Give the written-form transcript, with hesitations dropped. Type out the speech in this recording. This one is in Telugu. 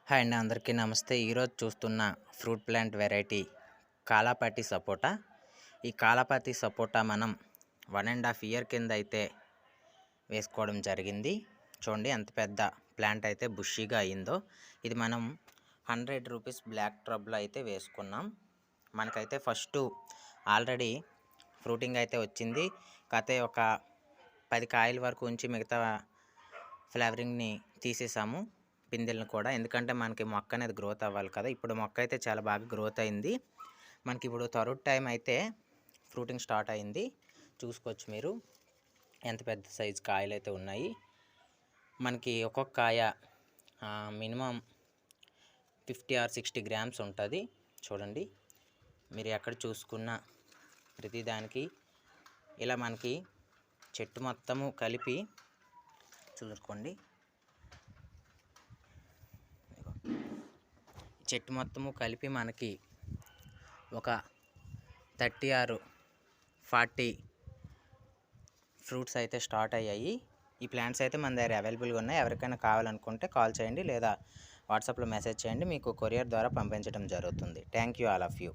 హాయ్ అండి, అందరికీ నమస్తే. ఈరోజు చూస్తున్న ఫ్రూట్ ప్లాంట్ వెరైటీ కాలాపాటి సపోటా. ఈ కాలాపాతి సపోటా మనం 1.5 ఇయర్ కింద అయితే వేసుకోవడం జరిగింది. చూడండి ఎంత పెద్ద ప్లాంట్ అయితే బుషీగా అయిందో. ఇది మనం 100 రూపీస్ బ్లాక్ ట్రబ్లో అయితే వేసుకున్నాం. మనకైతే ఫస్ట్ ఆల్రెడీ ఫ్రూటింగ్ అయితే వచ్చింది. కాకపోతే ఒక 10 కాయల వరకు ఉంచి మిగతా ఫ్లేవరింగ్ని తీసేసాము, పిందెలను కూడా. ఎందుకంటే మనకి మొక్క అనేది గ్రోత్ అవ్వాలి కదా. ఇప్పుడు మొక్క అయితే చాలా బాగా గ్రోత్ అయింది. మనకి ఇప్పుడు థర్డ్ టైం అయితే ఫ్రూటింగ్ స్టార్ట్ అయింది. చూసుకోవచ్చు మీరు ఎంత పెద్ద సైజు కాయలు అయితే ఉన్నాయి. మనకి ఒక్కొక్క కాయ మినిమం 50 or 60 గ్రామ్స్ ఉంటుంది. చూడండి, మీరు ఎక్కడ చూసుకున్న ప్రతిదానికి ఇలా మనకి చెట్టు మొత్తము కలిపి చూసుకోండి. చెట్టు మొత్తము కలిపి మనకి ఒక 30 or 40 ఫ్రూట్స్ అయితే స్టార్ట్ అయ్యాయి. ఈ ప్లాంట్స్ అయితే మన దగ్గర అవైలబుల్గా ఉన్నాయి. ఎవరికైనా కావాలనుకుంటే కాల్ చేయండి లేదా వాట్సాప్లో మెసేజ్ చేయండి. మీకు కొరియర్ ద్వారా పంపించడం జరుగుతుంది. Thank you all of you.